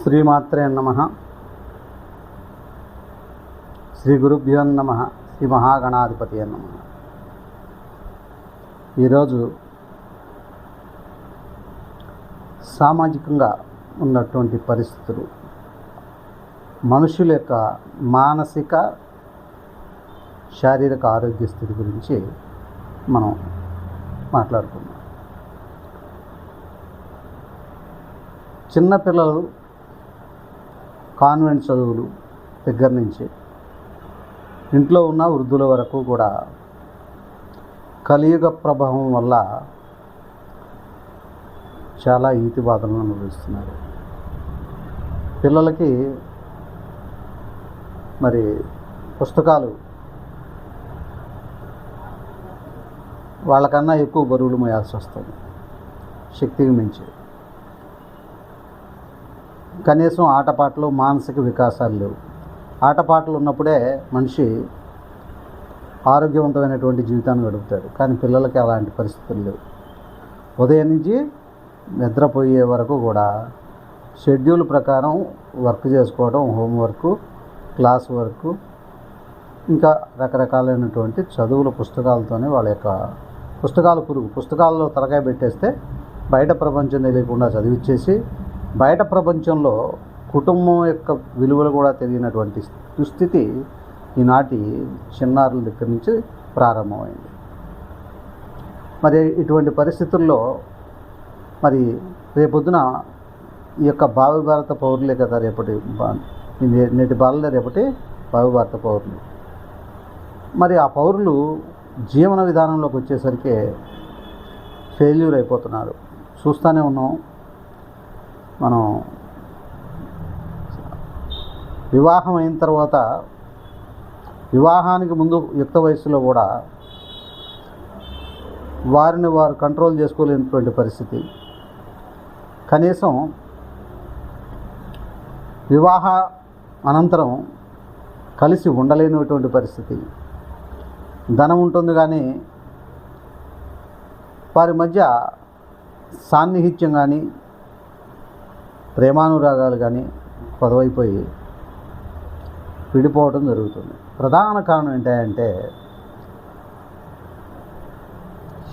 శ్రీమాత్రే నమః. శ్రీ గురుభ్యో నమః. శ్రీ మహాగణాధిపతి నమః. ఈరోజు సామాజికంగా ఉన్నటువంటి పరిస్థితులు, మనుషుల యొక్క మానసిక శారీరక ఆరోగ్య స్థితి గురించి మనం మాట్లాడుకుందాం. చిన్నపిల్లలు కాన్వెంట్ చదువులు దగ్గర నుంచి ఇంట్లో ఉన్న వృద్ధుల వరకు కూడా కలియుగ ప్రభావం వల్ల చాలా ఈతి బాధలను అనుభవిస్తున్నారు. పిల్లలకి మరి పుస్తకాలు వాళ్ళకన్నా ఎక్కువ బరువులు మోయాల్సి వస్తుంది, శక్తికి మించి. కనీసం ఆటపాటలు, మానసిక వికాసాలు లేవు. ఆటపాటలు ఉన్నప్పుడే మనిషి ఆరోగ్యవంతమైనటువంటి జీవితాన్ని గడుపుతాడు. కానీ పిల్లలకి అలాంటి పరిస్థితులు లేవు. ఉదయం నుంచి నిద్రపోయే వరకు కూడా షెడ్యూల్ ప్రకారం వర్క్ చేసుకోవడం, హోంవర్క్, క్లాస్ వర్క్, ఇంకా రకరకాలైనటువంటి చదువుల పుస్తకాలతోనే వాళ్ళ యొక్క పుస్తకాల్లో తలకాయ పెట్టేస్తే బయట ప్రపంచం తెలియకుండా చదివిచ్చేసి, బయట ప్రపంచంలో కుటుంబం యొక్క విలువలు కూడా తెలియనటువంటి దుస్థితి ఈనాటి చిన్నారుల దగ్గర నుంచి ప్రారంభమైంది. మరి ఇటువంటి పరిస్థితుల్లో మరి రేపొద్దున ఈ యొక్క భావి భారత పౌరులే కదా నేటి బాలలే రేపటి భావి భారత పౌరులు. మరి ఆ పౌరులు జీవన విధానంలోకి వచ్చేసరికి ఫెయిల్యూర్ అయిపోతున్నారు. చూస్తూనే ఉన్నాం. మనం వివాహం అయిన తర్వాత, వివాహానికి ముందు యుక్త వయసులో కూడా వారిని వారు కంట్రోల్ చేసుకోలేనటువంటి పరిస్థితి. కనీసం వివాహ అనంతరం కలిసి ఉండలేనటువంటి పరిస్థితి. ధనం ఉంటుంది కానీ వారి మధ్య సాన్నిహిత్యం కానీ, ప్రేమానురాగాలు కానీ కొదవైపోయి విడిపోవడం జరుగుతుంది. ప్రధాన కారణం ఏంటంటే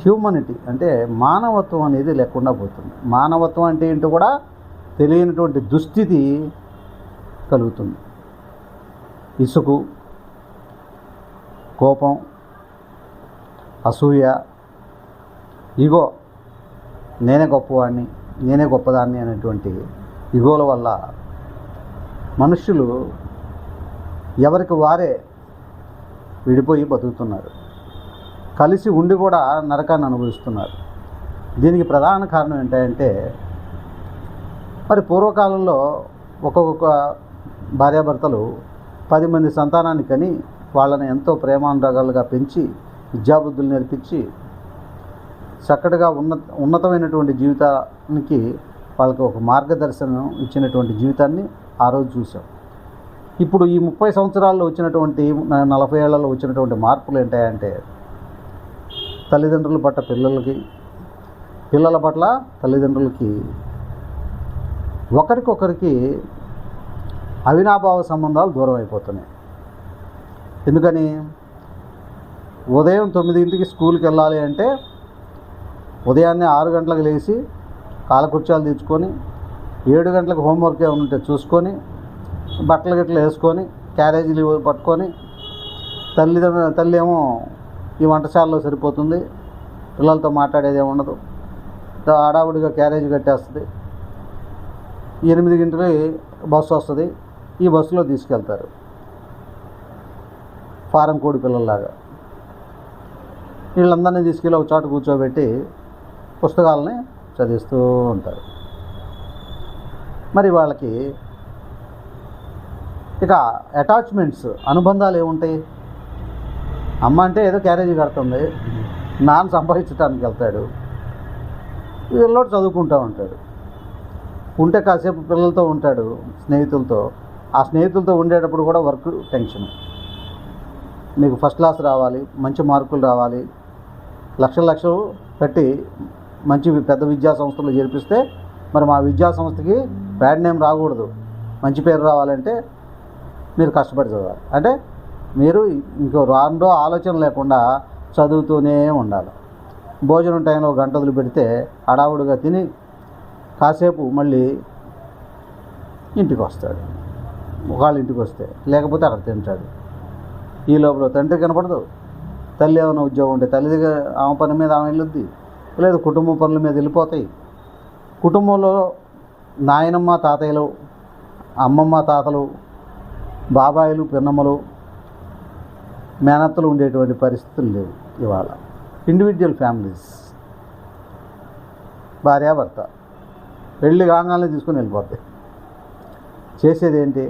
హ్యూమనిటీ, అంటే మానవత్వం అనేది లేకుండా పోతుంది. మానవత్వం అంటే ఏంటో కూడా తెలియనటువంటి దుస్థితి కలుగుతుంది. ఇసుకు, కోపం, అసూయ, ఇగో, నేనే గొప్పవాడిని, నేనే గొప్పదాన్ని అనేటువంటి ఇగోల వల్ల మనుషులు ఎవరికి వారే విడిపోయి బతుకుతున్నారు. కలిసి ఉండి కూడా నరకాన్ని అనుభవిస్తున్నారు. దీనికి ప్రధాన కారణం ఏంటంటే మరి పూర్వకాలంలో ఒక్కొక్క భార్యాభర్తలు 10 మంది సంతానాన్ని కని వాళ్ళని ఎంతో ప్రేమానురాగాలుగా పెంచి, విద్యాబుద్ధులు నేర్పించి, చక్కటిగా ఉన్నతమైనటువంటి జీవితానికి వాళ్ళకి ఒక మార్గదర్శనం ఇచ్చినటువంటి జీవితాన్ని ఆ రోజు చూసాం. ఇప్పుడు ఈ 30 సంవత్సరాల్లో వచ్చినటువంటి, 40 ఏళ్లలో వచ్చినటువంటి మార్పులు ఏంటంటే తల్లిదండ్రుల పట్ల పిల్లలకి, పిల్లల పట్ల తల్లిదండ్రులకి ఒకరికొకరికి అవినాభావ సంబంధాలు దూరం అయిపోతున్నాయి. ఎందుకని? ఉదయం 9ంటికి స్కూల్కి వెళ్ళాలి అంటే ఉదయాన్నే 6 గంటలకు లేచి కాలకుర్చాలు తెచ్చుకొని, 7 గంటలకు హోంవర్క్ ఏమైనా ఉంటే చూసుకొని, బట్టలు గిట్టలు వేసుకొని, క్యారేజీలు పట్టుకొని, తల్లి ఏమో ఈ వంటశాలలో సరిపోతుంది, పిల్లలతో మాట్లాడేది ఏమి ఉండదు, హడావుడిగా క్యారేజీ కట్టేస్తుంది. 8 గంటలకి బస్సు వస్తుంది, ఈ బస్సులో తీసుకెళ్తారు ఫారం కోడి పిల్లల్లాగా. వీళ్ళందరినీ తీసుకెళ్ళి ఒక చోట కూర్చోబెట్టి పుస్తకాలని చదివిస్తూ ఉంటారు. మరి వాళ్ళకి ఇక అటాచ్మెంట్స్, అనుబంధాలు ఏముంటాయి? అమ్మ అంటే ఏదో క్యారేజీ కడుతుంది, నాన్న సంపాదించడానికి వెళ్తాడు, వీళ్ళోటి చదువుకుంటూ ఉంటాడు. ఉంటే కాసేపు పిల్లలతో ఉంటాడు, స్నేహితులతో. ఆ స్నేహితులతో ఉండేటప్పుడు కూడా వర్క్ టెన్షన్. మీకు ఫస్ట్ క్లాస్ రావాలి, మంచి మార్కులు రావాలి, లక్షలు పెట్టి మంచి పెద్ద విద్యా సంస్థలు చేర్పిస్తే మరి మా విద్యా సంస్థకి బ్యాడ్ నేమ్ రాకూడదు, మంచి పేరు రావాలంటే మీరు కష్టపడి చదవాలి. అంటే మీరు ఇంకో రెండో ఆలోచన లేకుండా చదువుతూనే ఉండాలి. భోజనం టైంలో గంట వదిలిపెడితే హడావుడిగా తిని కాసేపు మళ్ళీ ఇంటికి వస్తాడు. ఒకళ్ళ ఇంటికి వస్తే, లేకపోతే అక్కడ తింటాడు. ఈ లోపల తండ్రి కనపడదు. తల్లి ఏమైనా ఉద్యోగం ఉంటే తల్లి ఆమె పని మీద ఆమె వెళ్ళొద్ది, లేదు కుటుంబం పనుల మీద వెళ్ళిపోతాయి. కుటుంబంలో నాయనమ్మ తాతయ్యలు, అమ్మమ్మ తాతలు, బాబాయిలు పిన్నమ్మలు, మేనత్తలు ఉండేటువంటి పరిస్థితులు లేవు ఇవాళ. ఇండివిజువల్ ఫ్యామిలీస్, భార్యాభర్త పెళ్ళి కాగానే తీసుకుని వెళ్ళిపోతాయి. చేసేది ఏంటి?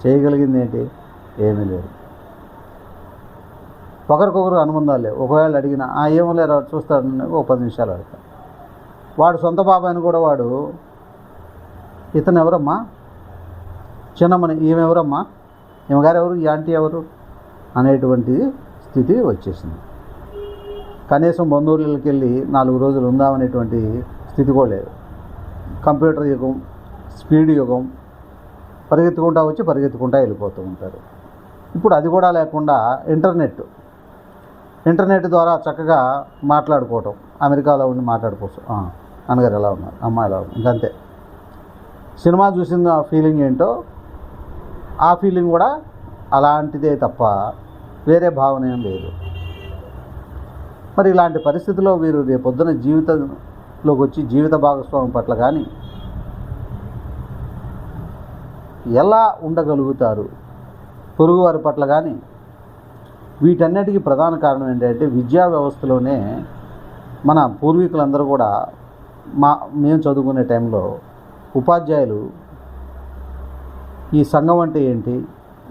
చేయగలిగింది ఏంటి? ఏమీ లేదు. ఒకరికొకరు అనుబంధాలు లేవు. ఒకవేళ అడిగినా ఏమో లేరు చూస్తాడు, ఒక 10 నిమిషాలు అడుగుతాడు. వాడు సొంత బాబాయిని కూడా వాడు ఇతను ఎవరమ్మా, చిన్నమ్మని ఈమె ఎవరమ్మా, ఈమెగారు ఎవరు, ఈ ఆంటీ ఎవరు అనేటువంటి స్థితి వచ్చేసింది. కనీసం బంధువులకి వెళ్ళి 4 రోజులు ఉందామనేటువంటి స్థితి కూడా లేదు. కంప్యూటర్ యుగం, స్పీడ్ యుగం, పరిగెత్తుకుంటా వచ్చి పరిగెత్తుకుంటా వెళ్ళిపోతూ ఉంటారు. ఇప్పుడు అది కూడా లేకుండా ఇంటర్నెట్ ద్వారా చక్కగా మాట్లాడుకోవటం, అమెరికాలో ఉండి మాట్లాడుకోవచ్చు, అన్నగారు ఎలా ఉన్నారు, అమ్మ ఎలా ఉన్నారు, ఇంకంతే. సినిమా చూసిన ఫీలింగ్ ఏంటో ఆ ఫీలింగ్ కూడా అలాంటిదే తప్ప వేరే భావన ఏం లేదు. మరి ఇలాంటి పరిస్థితుల్లో వీరు రేపొద్దున జీవితంలోకి వచ్చి జీవిత భాగస్వామి పట్ల కానీ ఎలా ఉండగలుగుతారు, పొరుగు వారి పట్ల కానీ? వీటన్నిటికీ ప్రధాన కారణం ఏంటంటే విద్యా వ్యవస్థలోనే మన పూర్వీకులందరూ కూడా మేము చదువుకునే టైంలో ఉపాధ్యాయులు ఈ సంఘం అంటే ఏంటి,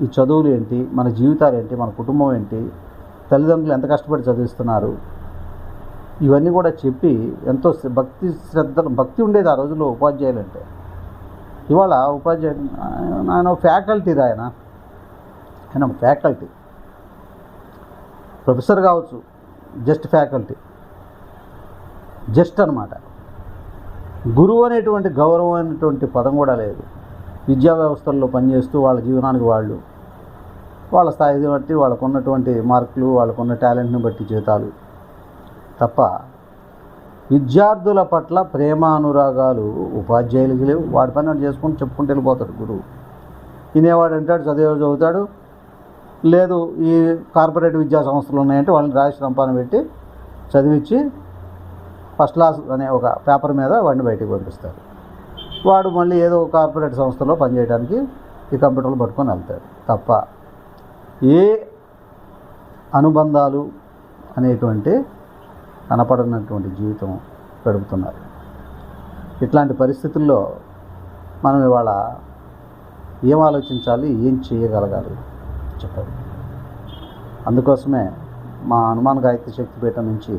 ఈ చదువులు ఏంటి, మన జీవితాలు ఏంటి, మన కుటుంబం ఏంటి, తల్లిదండ్రులు ఎంత కష్టపడి చదివిస్తున్నారు, ఇవన్నీ కూడా చెప్పి ఎంతో భక్తి ఉండేది ఆ రోజుల్లో ఉపాధ్యాయులు అంటే. ఇవాళ ఉపాధ్యాయుడు ఆయన ఫ్యాకల్టీ ఆయన ఫ్యాకల్టీ, ప్రొఫెసర్ కావచ్చు, జస్ట్ ఫ్యాకల్టీ, జస్ట్ అనమాట. గురువు అనేటువంటి గౌరవం అనేటువంటి పదం కూడా లేదు. విద్యా వ్యవస్థల్లో పనిచేస్తూ వాళ్ళ జీవనానికి వాళ్ళ స్థాయిని బట్టి వాళ్ళకున్నటువంటి మార్కులు, వాళ్ళకున్న టాలెంట్ని బట్టి జీతాలు తప్ప విద్యార్థుల పట్ల ప్రేమానురాగాలు ఉపాధ్యాయులకి లేవు. వాడి పని వాడు చేసుకుని చెప్పుకుంటూ వెళ్ళిపోతాడు గురువు. వినేవాడు అంటాడు, చదువుతాడు. లేదు ఈ కార్పొరేట్ విద్యా సంస్థలు ఉన్నాయంటే వాళ్ళని రాసి రంపాన పెట్టి చదివించి ఫస్ట్ క్లాస్ అనే ఒక పేపర్ మీద వాడిని బయటికి పంపిస్తారు. వాడు మళ్ళీ ఏదో కార్పొరేట్ సంస్థలో పనిచేయడానికి ఈ కంప్యూటర్లు పట్టుకొని వెళ్తాడు తప్ప ఏ అనుబంధాలు అనేటువంటి కనపడనటువంటి జీవితం గడుపుతున్నారు. ఇట్లాంటి పరిస్థితుల్లో మనం ఇవాళ ఏం ఆలోచించాలి, ఏం చేయగలగాలి చెప్పారు. అందుకోసమే మా హనుమాన్ గాయత్రి శక్తి పీఠం నుంచి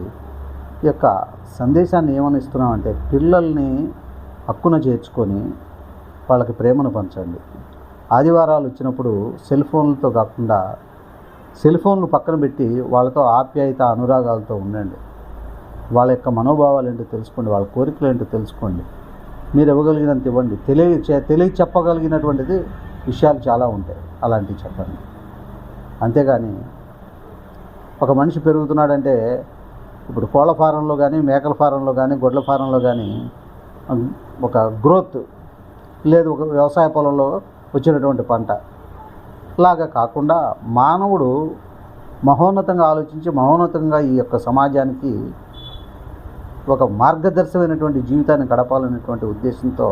ఈ యొక్క సందేశాన్ని ఏమని ఇస్తున్నామంటే, పిల్లల్ని హక్కున చేర్చుకొని వాళ్ళకి ప్రేమను పంచండి. ఆదివారాలు వచ్చినప్పుడు సెల్ ఫోన్లతో కాకుండా సెల్ ఫోన్లు పక్కన పెట్టి వాళ్ళతో ఆప్యాయత అనురాగాలతో ఉండండి. వాళ్ళ యొక్క మనోభావాలు ఏంటో తెలుసుకోండి, వాళ్ళ కోరికలు ఏంటో తెలుసుకోండి. మీరు ఇవ్వగలిగినంత ఇవ్వండి. తెలియ చెప్పగలిగినటువంటిది విషయాలు చాలా ఉంటాయి, అలాంటివి చెప్పండి. అంతేగాని ఒక మనిషి పెరుగుతున్నాడంటే, ఇప్పుడు కోళ్ళ ఫారంలో కానీ, మేకల ఫారంలో కానీ, గొడ్ల ఫారంలో కానీ ఒక గ్రోత్ లేదు, ఒక వ్యవసాయ పొలంలో వచ్చినటువంటి పంట లాగా కాకుండా మానవుడు మహోన్నతంగా ఆలోచించి మహోన్నతంగా ఈ యొక్క సమాజానికి ఒక మార్గదర్శకమైనటువంటి జీవితాన్ని గడపాలనేటువంటి ఉద్దేశంతో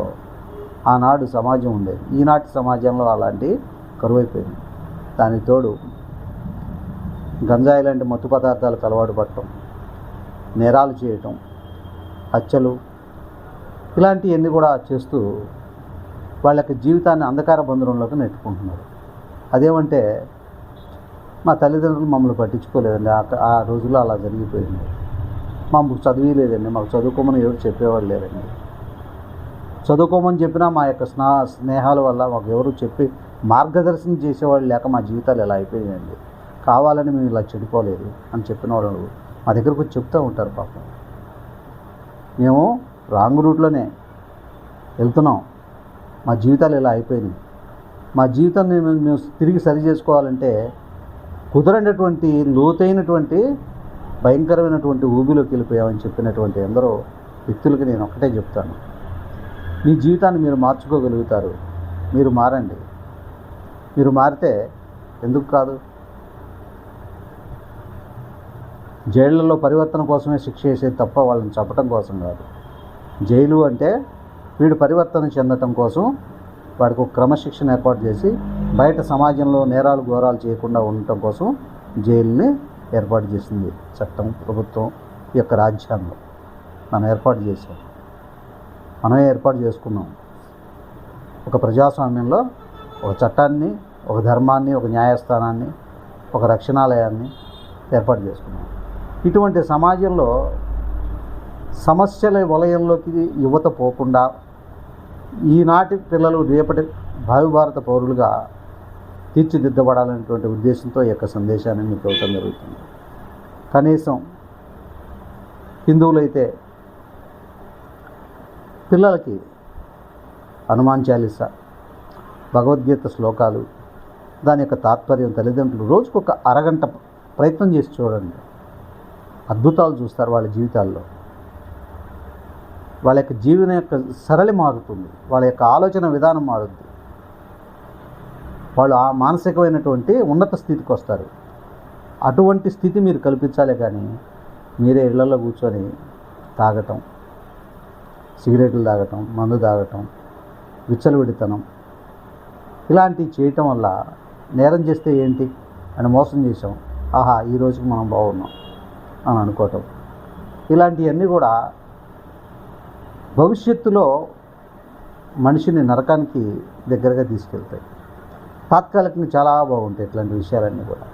ఆనాడు సమాజం ఉండేది. ఈనాటి సమాజంలో అలాంటి కరువైపోయింది. దానికి తోడు గంజాయి లాంటి మత్తు పదార్థాలకు అలవాటు పడటం, నేరాలు చేయటం, హత్యలు, ఇలాంటివన్నీ కూడా చేస్తూ వాళ్ళ యొక్క జీవితాన్ని అంధకార బంధురంలోకి నెట్టుకుంటున్నారు. అదేమంటే మా తల్లిదండ్రులు మమ్మల్ని పట్టించుకోలేదండి, ఆ రోజుల్లో అలా జరిగిపోయింది. మాకు చదివలేదండి, మాకు చదువుకోమని ఎవరు చెప్పేవాళ్ళు లేరండి. చదువుకోమని చెప్పినా మా యొక్క స్నేహాల వల్ల మాకు ఎవరు చెప్పి మార్గదర్శనం చేసేవాళ్ళు లేక మా జీవితాలు ఎలా అయిపోయాయండి. కావాలని మేము ఇలా చెడిపోలేదు అని చెప్పిన వాళ్ళు మా దగ్గరకు వచ్చి చెప్తూ ఉంటారు. పాపం మేము రాంగ్ రూట్లోనే వెళ్తున్నాం, మా జీవితాలు ఇలా అయిపోయినాయి, మా జీవితాన్ని మేము తిరిగి సరి చేసుకోవాలంటే కుదరనటువంటి లోతైనటువంటి భయంకరమైనటువంటి ఊబిలోకి వెళ్ళిపోయామని చెప్పినటువంటి ఎందరో వ్యక్తులకి నేను ఒకటే చెప్తాను, మీ జీవితాన్ని మీరు మార్చుకోగలుగుతారు. మీరు మారండి. మీరు మారితే ఎందుకు కాదు? జైళ్ళలో పరివర్తన కోసమే శిక్ష వేసేది తప్ప వాళ్ళని చంపటం కోసం కాదు. జైలు అంటే వీడు పరివర్తన చెందటం కోసం వాడికి ఒక క్రమశిక్షణ ఏర్పాటు చేసి బయట సమాజంలో నేరాలు ఘోరాలు చేయకుండా ఉండటం కోసం జైలుని ఏర్పాటు చేసింది చట్టం, ప్రభుత్వం, ఈ యొక్క రాజ్యాంగం మనం ఏర్పాటు చేసాం. మనమే ఏర్పాటు చేసుకున్నాం. ఒక ప్రజాస్వామ్యంలో ఒక చట్టాన్ని, ఒక ధర్మాన్ని, ఒక న్యాయస్థానాన్ని, ఒక రక్షణాలయాన్ని ఏర్పాటు చేసుకున్నాం. ఇటువంటి సమాజంలో సమస్యల వలయంలోకి యువత పోకుండా ఈనాటి పిల్లలు రేపటి భావి భారత పౌరులుగా తీర్చిదిద్దబడాలనేటువంటి ఉద్దేశంతో ఈ యొక్క సందేశాన్ని మీకు ఇవ్వటం జరుగుతుంది. కనీసం హిందువులైతే పిల్లలకి హనుమాన్ చాలీసా, భగవద్గీత శ్లోకాలు, దాని యొక్క తాత్పర్యం తల్లిదండ్రులు రోజుకొక అరగంట ప్రయత్నం చేసి చూడండి. అద్భుతాలు చూస్తారు వాళ్ళ జీవితాల్లో. వాళ్ళ యొక్క జీవన యొక్క సరళి మారుతుంది, వాళ్ళ యొక్క ఆలోచన విధానం మారుతుంది. వాళ్ళు ఆ మానసికమైనటువంటి ఉన్నత స్థితికి వస్తారు. అటువంటి స్థితి మీరు కల్పించాలే కానీ మీరే ఇళ్లలో కూర్చొని తాగటం, సిగరెట్లు తాగటం, మందు తాగటం, విచ్చలవిడితనం ఇలాంటివి చేయటం వల్ల నేరం చేస్తే ఏంటి అని మోసం చేసాం, ఆహా ఈ రోజుకి మనం బాగున్నాం అని అనుకోవటం, ఇలాంటివన్నీ కూడా భవిష్యత్తులో మనిషిని నరకానికి దగ్గరగా తీసుకెళ్తాయి. తాత్కాలికంగా చాలా బాగుంటాయి ఇట్లాంటి విషయాలన్నీ కూడా.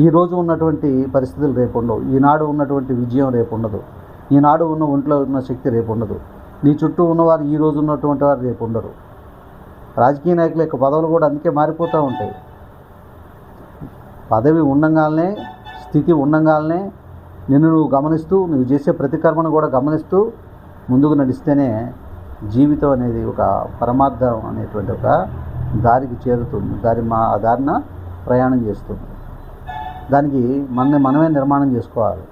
ఈరోజు ఉన్నటువంటి పరిస్థితులు రేపు ఉండవు. ఈనాడు ఉన్నటువంటి విజయం రేపు ఉండదు. ఈనాడు ఉన్న ఒంట్లో ఉన్న శక్తి రేపు ఉండదు. నీ చుట్టూ ఉన్నవారు ఈ రోజు ఉన్నటువంటి వారు రేపు ఉండరు. రాజకీయ నాయకుల యొక్క పదవులు కూడా అందుకే మారిపోతూ ఉంటాయి. పదవి ఉండంగానే, స్థితి ఉండంగానే నిన్ను నువ్వు గమనిస్తూ, నువ్వు చేసే ప్రతికర్మను కూడా గమనిస్తూ ముందుకు నడిస్తేనే జీవితం అనేది ఒక పరమార్థం అనేటువంటి ఒక దారికి చేరుతుంది. ఆ దారిన ప్రయాణం చేస్తుంది. దానికి మనమే నిర్మాణం చేసుకోవాలి.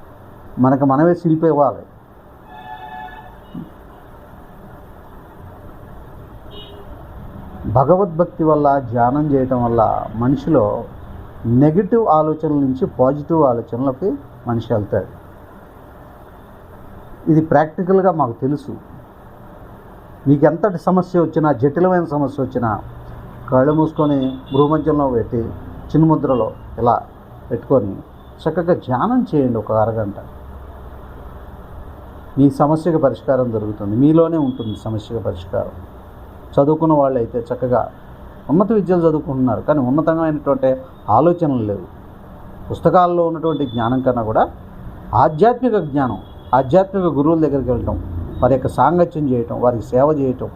మనకు మనమే శిల్పి ఇవ్వాలి. భగవద్భక్తి వల్ల, ధ్యానం చేయటం వల్ల మనిషిలో నెగిటివ్ ఆలోచనల నుంచి పాజిటివ్ ఆలోచనలకి మనిషి వెళ్తాడు. ఇది ప్రాక్టికల్గా మాకు తెలుసు. మీకు ఎంతటి సమస్య వచ్చినా, జటిలమైన సమస్య వచ్చినా కళ్ళు మూసుకొని భూమధ్యంలో పెట్టి చిన్ముద్రలో ఇలా పెట్టుకొని చక్కగా ధ్యానం చేయండి ఒక అరగంట. మీ సమస్యకు పరిష్కారం దొరుకుతుంది. మీలోనే ఉంటుంది సమస్యకు పరిష్కారం. చదువుకున్న వాళ్ళు అయితే చక్కగా ఉన్నత విద్యలు చదువుకుంటున్నారు, కానీ ఉన్నతమైనటువంటి ఆలోచనలు లేవు. పుస్తకాల్లో ఉన్నటువంటి జ్ఞానం కన్నా కూడా ఆధ్యాత్మిక జ్ఞానం, ఆధ్యాత్మిక గురువుల దగ్గరికి వెళ్ళటం, వారి యొక్క సాంగత్యం చేయటం, వారికి సేవ చేయటం,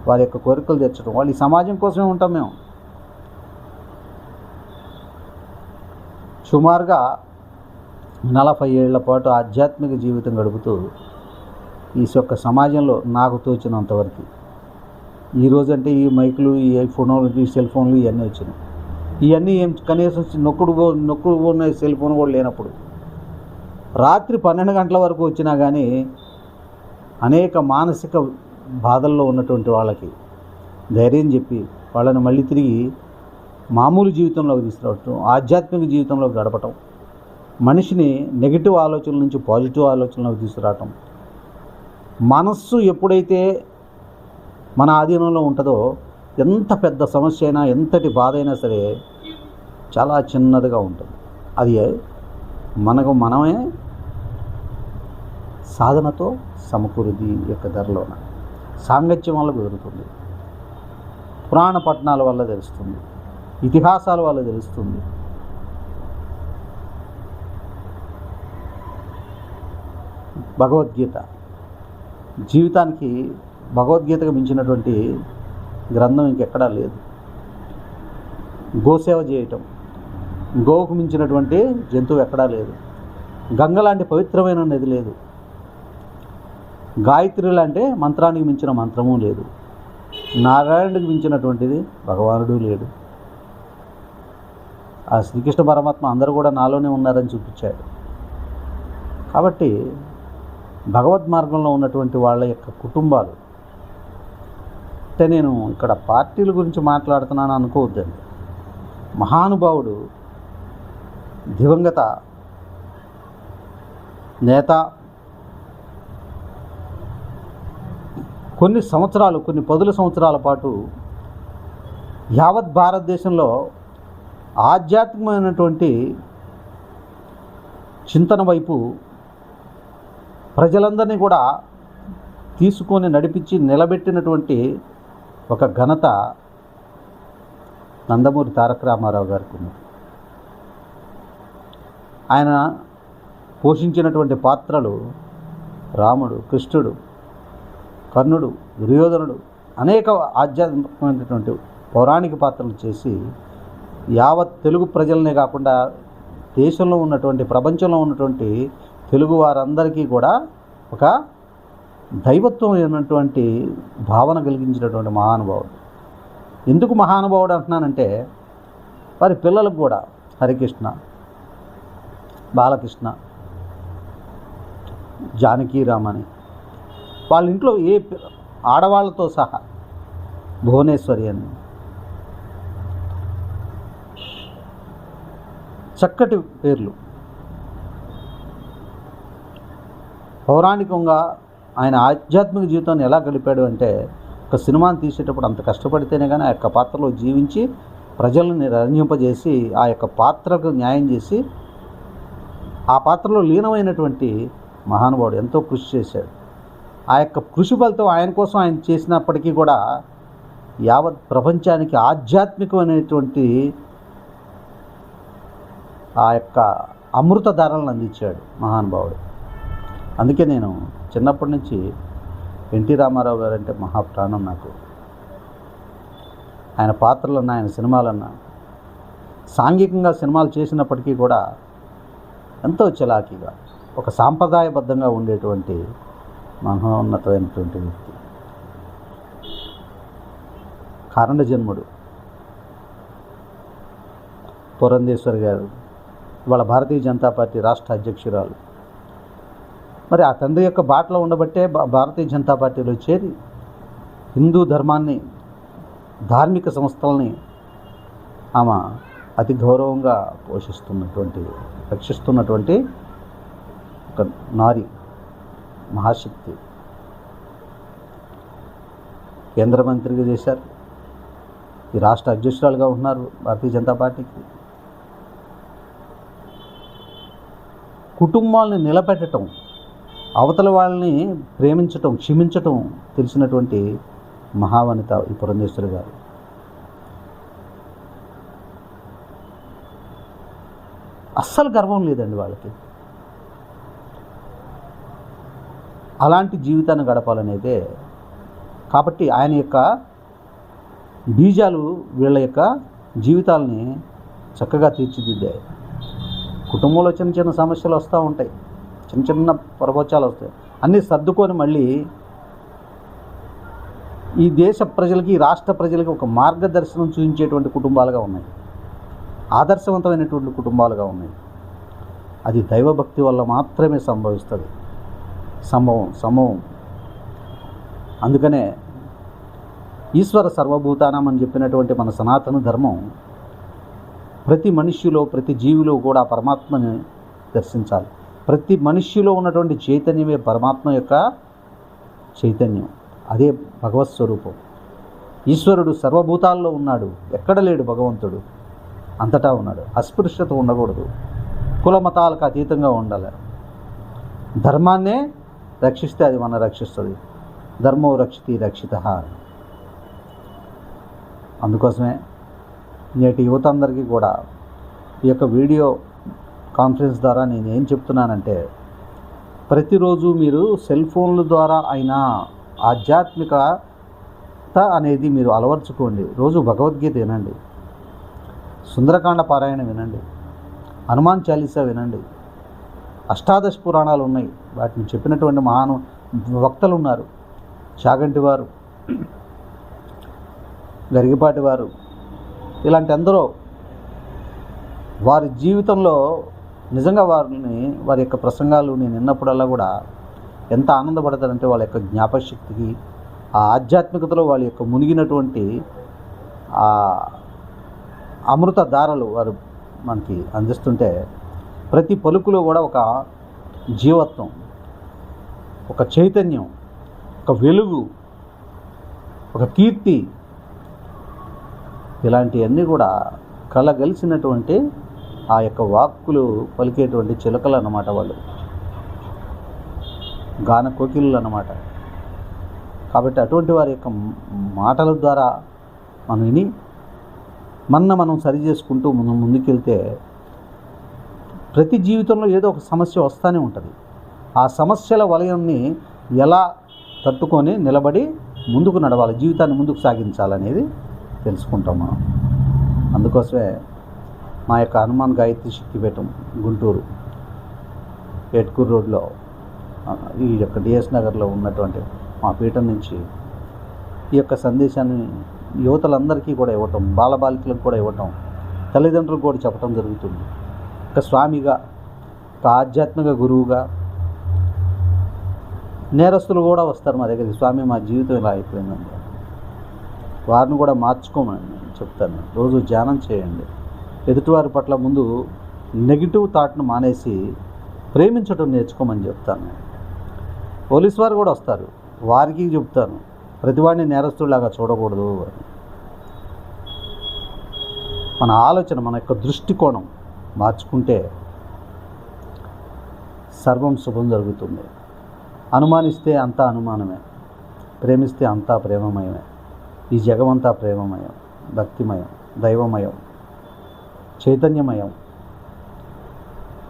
వారి యొక్క కోరికలు తెచ్చడం. వాళ్ళు ఈ సమాజం కోసమే ఉంటాం. మేము సుమారుగా 40 ఏళ్ల పాటు ఆధ్యాత్మిక జీవితం గడుపుతూ ఈ యొక్క సమాజంలో నాకు తోచినంతవరకు, ఈరోజు అంటే ఈ మైకులు, ఈ ఫోన్లు, ఈ సెల్ ఫోన్లు ఇవన్నీ వచ్చినాయి. ఇవన్నీ ఏం కనీసం నొక్కుడునే సెల్ ఫోన్ కూడా లేనప్పుడు రాత్రి 12 గంటల వరకు వచ్చినా కానీ అనేక మానసిక బాధల్లో ఉన్నటువంటి వాళ్ళకి ధైర్యం చెప్పి వాళ్ళని మళ్ళీ తిరిగి మామూలు జీవితంలోకి తీసుకురావటం, ఆధ్యాత్మిక జీవితంలో గడపటం, మనిషిని నెగిటివ్ ఆలోచనల నుంచి పాజిటివ్ ఆలోచనలోకి తీసుకురావటం. మనస్సు ఎప్పుడైతే మన ఆధీనంలో ఉంటుందో ఎంత పెద్ద సమస్య అయినా, ఎంతటి బాధ అయినా సరే చాలా చిన్నదిగా ఉంటుంది. అది మనమే సాధనతో సమకూరుది యొక్క ధరలోన. సాంగత్యం వల్ల కుదురుతుంది, పురాణ పట్టణాల వల్ల తెలుస్తుంది, ఇతిహాసాల వల్ల తెలుస్తుంది. భగవద్గీత జీవితానికి భగవద్గీతకు మించినటువంటి గ్రంథం ఇంకెక్కడా లేదు. గోసేవ చేయటం, గోవుకు మించినటువంటి జంతువు ఎక్కడా లేదు. గంగ లాంటి పవిత్రమైన నది లేదు. గాయత్రి లాంటి మంత్రానికి మించిన మంత్రము లేదు. నారాయణుడికి మించినటువంటిది భగవానుడు లేడు. ఆ శ్రీకృష్ణ పరమాత్మ అందరూ కూడా నాలోనే ఉన్నారని చూపించాడు. కాబట్టి భగవద్ మార్గంలో ఉన్నటువంటి వాళ్ళ యొక్క కుటుంబాలు అంటే, నేను ఇక్కడ పార్టీల గురించి మాట్లాడుతున్నాను అనుకోవద్దండి. మహానుభావుడు, దివంగత నేత కొన్ని పదుల సంవత్సరాల పాటు యావత్ భారతదేశంలో ఆధ్యాత్మికమైనటువంటి చింతన వైపు ప్రజలందరినీ కూడా తీసుకొని నడిపించి నిలబెట్టినటువంటి ఒక ఘనత నందమూరి తారక రామారావు గారికి ఉంది. ఆయన పోషించినటువంటి పాత్రలు రాముడు, కృష్ణుడు, కర్ణుడు, దుర్యోధనుడు అనేక ఆధ్యాత్మికమైనటువంటి పౌరాణిక పాత్రలు చేసి యావత్ తెలుగు ప్రజలనే కాకుండా దేశంలో ఉన్నటువంటి, ప్రపంచంలో ఉన్నటువంటి తెలుగు వారందరికీ కూడా ఒక దైవత్వం అయినటువంటి భావన కలిగించినటువంటి మహానుభావుడు. ఎందుకు మహానుభావుడు అంటున్నానంటే, వారి పిల్లలకు కూడా హరికృష్ణ, బాలకృష్ణ, జానకీరామని వాళ్ళ ఇంట్లో ఆడవాళ్ళతో సహా భువనేశ్వరి అని చక్కటి పేర్లు. పౌరాణికంగా ఆయన ఆధ్యాత్మిక జీవితాన్ని ఎలా గడిపాడు అంటే, ఒక సినిమాని తీసేటప్పుడు అంత కష్టపడితేనే కానీ ఆ యొక్క పాత్రలో జీవించి ప్రజలను రంజింపజేసి ఆ యొక్క పాత్రకు న్యాయం చేసి ఆ పాత్రలో లీనమైనటువంటి మహానుభావుడు ఎంతో కృషి చేశాడు. ఆ యొక్క కృషి ఫలితం ఆయన కోసం ఆయన చేసినప్పటికీ కూడా యావత్ ప్రపంచానికి ఆధ్యాత్మికమైనటువంటి ఆ యొక్క అమృతధారలను అందించాడు మహానుభావుడు. అందుకే నేను చిన్నప్పటి నుంచి ఎన్టీ రామారావు గారు అంటే మహాప్రాణం నాకు. ఆయన పాత్రలన్నా, ఆయన సినిమాలన్నా, సాంఘికంగా సినిమాలు చేసినప్పటికీ కూడా ఎంతో చలాకీగా ఒక సాంప్రదాయబద్ధంగా ఉండేటువంటి మహోన్నతమైనటువంటి వ్యక్తి. కారణ జన్ముడు పురంధేశ్వరి గారు ఇవాళ భారతీయ జనతా పార్టీ రాష్ట్ర అధ్యక్షురాలు. మరి ఆ తండ్రి యొక్క బాటలో ఉండబట్టే భారతీయ జనతా పార్టీలో చేరి హిందూ ధర్మాన్ని, ధార్మిక సంస్థలని ఆమె అతి గౌరవంగా రక్షిస్తున్నటువంటి ఒక నారి, మహాశక్తి. కేంద్ర మంత్రిగా చేశారు, ఈ రాష్ట్ర అధ్యక్షురాలుగా ఉన్నారు భారతీయ జనతా పార్టీకి. కుటుంబాలని నిలబెట్టడం, అవతల వాళ్ళని ప్రేమించటం, క్షమించటం తెలిసినటువంటి మహావనిత ఈ పురంధేశ్వరి గారు. అస్సలు గర్వం లేదండి వాళ్ళకి. అలాంటి జీవితాన్ని గడపాలనేదే. కాబట్టి ఆయన యొక్క బీజాలు వీళ్ళ యొక్క జీవితాలని చక్కగా తీర్చిదిద్దాయి. కుటుంబంలో చిన్న చిన్న సమస్యలు వస్తూ ఉంటాయి, చిన్న చిన్న పొరపచ్చాలు వస్తాయి. అన్నీ సర్దుకొని మళ్ళీ ఈ దేశ ప్రజలకి, ఈ రాష్ట్ర ప్రజలకి ఒక మార్గదర్శనం చూపించేటువంటి కుటుంబాలుగా ఉన్నాయి, ఆదర్శవంతమైనటువంటి కుటుంబాలుగా ఉన్నాయి. అది దైవభక్తి వల్ల మాత్రమే సంభవిస్తుంది. సంభవం. అందుకనే ఈశ్వర సర్వభూతానం అని చెప్పినటువంటి మన సనాతన ధర్మం ప్రతి మనిషిలో, ప్రతి జీవిలో కూడా పరమాత్మని దర్శించాలి. ప్రతి మనిషిలో ఉన్నటువంటి చైతన్యమే పరమాత్మ యొక్క చైతన్యం, అదే భగవత్ స్వరూపం. ఈశ్వరుడు సర్వభూతాల్లో ఉన్నాడు, ఎక్కడ లేడు భగవంతుడు, అంతటా ఉన్నాడు. అస్పృశ్యత ఉండకూడదు, కుల మతాలకు అతీతంగా ఉండాలి. ధర్మాన్నే రక్షిస్తే అది మన రక్షిస్తుంది. ధర్మో రక్షితి రక్షిత. అందుకోసమే నేటి యువత అందరికీ కూడా ఈ యొక్క వీడియో కాన్ఫరెన్స్ ద్వారా నేను ఏం చెప్తున్నానంటే, ప్రతిరోజు మీరు సెల్ ఫోన్ల ద్వారా అయినా ఆధ్యాత్మికత అనేది మీరు అలవర్చుకోండి. రోజు భగవద్గీత వినండి, సుందరకాండ పారాయణ వినండి, హనుమాన్ చాలీసా వినండి, అష్టాదశ పురాణాలు ఉన్నాయి, వాటిని చెప్పినటువంటి వక్తలు ఉన్నారు. చాగంటి వారు, గరికపాటి వారు, ఇలాంటి ఎందరో వారి జీవితంలో నిజంగా వారి యొక్క ప్రసంగాలు నేను విన్నప్పుడల్లా కూడా ఎంత ఆనందపడతారంటే వాళ్ళ యొక్క జ్ఞాపకశక్తికి, ఆ ఆధ్యాత్మికతలో వాళ్ళ యొక్క మునిగినటువంటి ఆ అమృత ధారలు వారు మనకి అందిస్తుంటే ప్రతి పలుకులో కూడా ఒక జీవత్వం, ఒక చైతన్యం, ఒక వెలుగు, ఒక కీర్తి, ఇలాంటివన్నీ కూడా కలగలిసినటువంటి ఆ యొక్క వాక్కులు పలికేటువంటి చిలకలు అన్నమాట. వాళ్ళు గాన కోకిళ్ళు అన్నమాట. కాబట్టి అటువంటి వారి యొక్క మాటల ద్వారా మనం విని మనం సరి చేసుకుంటూ ముందుకెళ్తే ప్రతి జీవితంలో ఏదో ఒక సమస్య వస్తూనే ఉంటుంది. ఆ సమస్యల వలయాన్ని ఎలా తట్టుకొని నిలబడి ముందుకు నడవాలి, జీవితాన్ని ముందుకు సాగించాలనేది తెలుసుకుంటాం మనం. అందుకోసమే మా యొక్క హనుమాన్ గాయత్రి శక్తిపీఠం గుంటూరు ఏట్కూరు రోడ్లో ఈ యొక్క డిఎస్ నగర్లో ఉన్నటువంటి మా పీఠం నుంచి ఈ యొక్క సందేశాన్ని యువతలందరికీ కూడా ఇవ్వటం, బాలబాలికలకు కూడా ఇవ్వటం, తల్లిదండ్రులకు కూడా చెప్పడం జరుగుతుంది. ఒక స్వామిగా, ఒక ఆధ్యాత్మిక గురువుగా నేరస్తులు కూడా వస్తారు మా దగ్గరికి. స్వామి, మా జీవితం ఇలా అయిపోయిందండి, వారిని కూడా మార్చుకోమని చెప్తాను. రోజు ధ్యానం చేయండి, ఎదుటివారి పట్ల ముందు నెగిటివ్ థాట్ను మానేసి ప్రేమించడం నేర్చుకోమని చెప్తాను. పోలీసు వారు కూడా వస్తారు, వారికి చెప్తాను, ప్రతివాడిని నేరస్తుడిలాగా చూడకూడదు. మన ఆలోచన, మన యొక్క దృష్టికోణం మార్చుకుంటే సర్వం శుభం జరుగుతుంది. అనుమానిస్తే అంతా అనుమానమే, ప్రేమిస్తే అంతా ప్రేమమయమే. ఈ జగమంతా ప్రేమమయం, భక్తిమయం, దైవమయం, చైతన్యమయం.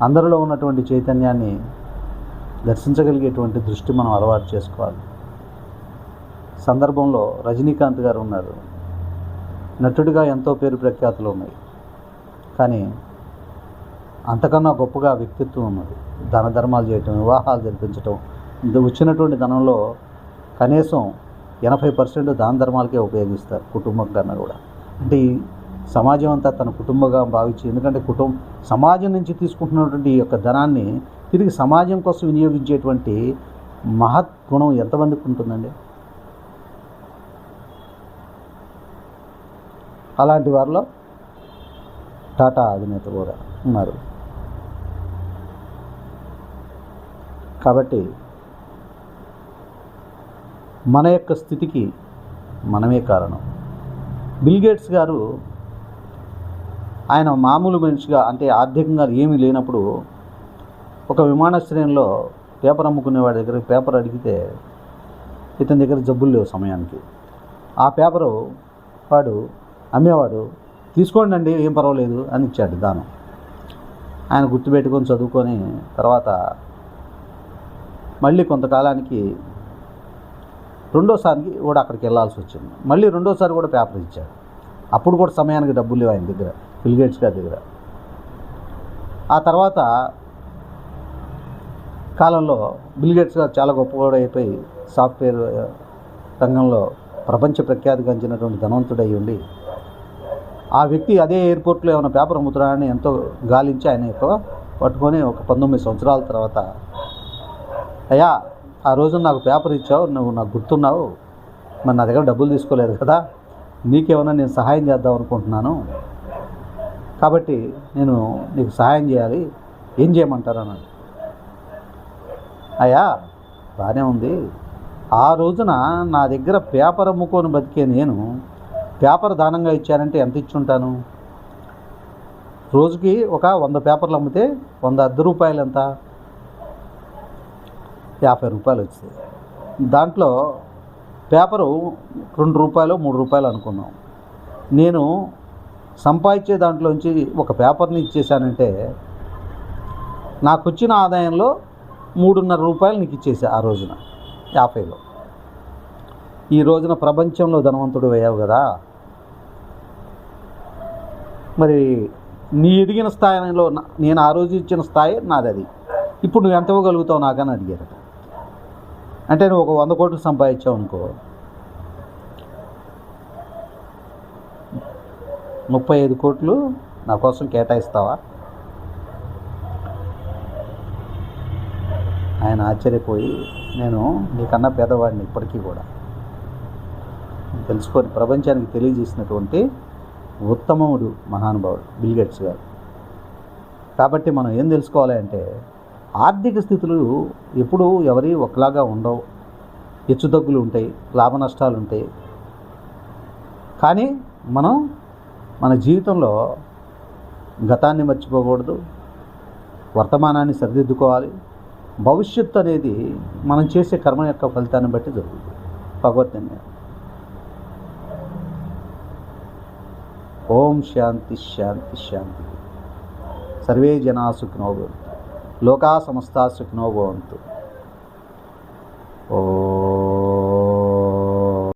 అందరిలో ఉన్నటువంటి చైతన్యాన్ని దర్శించగలిగేటువంటి దృష్టి మనం అలవాటు చేసుకోవాలి. సందర్భంలో రజనీకాంత్ గారు ఉన్నారు. నటుడిగా ఎంతో పేరు ప్రఖ్యాతులు ఉన్నాయి, కానీ అంతకన్నా గొప్పగా వ్యక్తిత్వం ఉన్నది. దాన ధర్మాలు చేయటం, వివాహాలు జరిపించటం, వచ్చినటువంటి ధనంలో కనీసం 80% దాన ధర్మాలకే ఉపయోగిస్తారు, కుటుంబం కన్నా కూడా. అంటే ఈ సమాజం అంతా తన కుటుంబంగా భావించి, ఎందుకంటే సమాజం నుంచి తీసుకుంటున్నటువంటి ఈ యొక్క ధనాన్ని తిరిగి సమాజం కోసం వినియోగించేటువంటి మహత్ గుణం ఎంతమందికి ఉంటుందండి? అలాంటి వారిలో టాటా అధినేత కూడా ఉన్నారు. కాబట్టి మన యొక్క స్థితికి మనమే కారణం. బిల్ గేట్స్ గారు ఆయన మామూలు మనిషిగా, అంటే ఆర్థికంగా ఏమీ లేనప్పుడు ఒక విమానాశ్రయంలో పేపర్ అమ్ముకునేవాడి దగ్గర పేపర్ అడిగితే ఇతని దగ్గర జబ్బులు లేవు సమయానికి. ఆ పేపరు వాడు అమ్మేవాడు, తీసుకోండి అండి, ఏం పర్వాలేదు అని ఇచ్చాడు దానం. ఆయన గుర్తుపెట్టుకొని చదువుకొని తర్వాత మళ్ళీ కొంతకాలానికి రెండోసారికి కూడా అక్కడికి వెళ్ళాల్సి వచ్చింది. మళ్ళీ రెండోసారి కూడా పేపర్ ఇచ్చాడు. అప్పుడు కూడా సమయానికి డబ్బులు లేవు ఆయన దగ్గర, బిల్ గేట్స్ గారి దగ్గర. ఆ తర్వాత కాలంలో బిల్ గేట్స్ గారు చాలా గొప్పవాడు అయిపోయి సాఫ్ట్వేర్ రంగంలో ప్రపంచ ప్రఖ్యాతి గంచినటువంటి ధనవంతుడు అయి ఉండి, ఆ వ్యక్తి అదే ఎయిర్పోర్ట్లో ఏమైనా పేపర్ అమ్ముతున్నాడని ఎంతో గాలించి ఆయన ఎక్కువ పట్టుకొని ఒక 19 సంవత్సరాల తర్వాత, అయ్యా ఆ రోజు నాకు పేపర్ ఇచ్చావు, నువ్వు నాకు గుర్తున్నావు, మరి నా దగ్గర డబ్బులు తీసుకోలేదు కదా, నీకేమైనా నేను సహాయం చేద్దాం అనుకుంటున్నాను, కాబట్టి నేను నీకు సహాయం చేయాలి, ఏం చేయమంటారు అన్నాడు. అయ్యా బాగానే ఉంది, ఆ రోజున నా దగ్గర పేపర్ అమ్ముకొని బతికే నేను పేపర్ దానంగా ఇచ్చానంటే ఎంత ఇచ్చుంటాను? రోజుకి ఒక 100 పేపర్లు అమ్మితే 100 అర్ధ రూపాయలు ఎంత? 50 రూపాయలు వచ్చింది. దాంట్లో పేపరు 2 రూపాయలు 3 రూపాయలు అనుకున్నాం. నేను సంపాదించే దాంట్లోంచి ఒక పేపర్ని ఇచ్చేసానంటే నాకు వచ్చిన ఆదాయంలో 3.5 రూపాయలు నీకు ఇచ్చేసా ఆ రోజున 50లో. ఈ రోజున ప్రపంచంలో ధనవంతుడు అయ్యావు కదా, మరి నీ ఎదిగిన స్థాయిలో నేను ఆ రోజు ఇచ్చిన స్థాయి నాది, అది ఇప్పుడు నువ్వు ఎంత ఇవ్వగలుగుతావు నాకని అడిగారు. అంటే నువ్వు ఒక 100 కోట్లు సంపాదించావు అనుకో, 35 కోట్లు నా కోసం కేటాయిస్తావా? ఆయన ఆశ్చర్యపోయి, నేను నీకన్నా పేదవాడిని ఇప్పటికీ కూడా తెలుసుకొని ప్రపంచానికి తెలియజేసినటువంటి ఉత్తమముడు మహానుభావుడు బిల్ గేట్స్ గారు. కాబట్టి మనం ఏం తెలుసుకోవాలి అంటే, ఆర్థిక స్థితులు ఎప్పుడూ ఎవరి ఒకలాగా ఉండవు. హెచ్చుతగ్గులు ఉంటాయి, లాభ నష్టాలు ఉంటాయి. కానీ మనం మన జీవితంలో గతాన్ని మర్చిపోకూడదు, వర్తమానాన్ని సరిదిద్దుకోవాలి. భవిష్యత్తు అనేది మనం చేసే కర్మ యొక్క ఫలితాన్ని బట్టి జరుగుతుంది. భగవద్గీత. ఓం శాంతి శాంతి శాంతి. సర్వే జనా సుఖినో భవంతు, లోకా సమస్తా సుఖినో భవంతు. ఓం.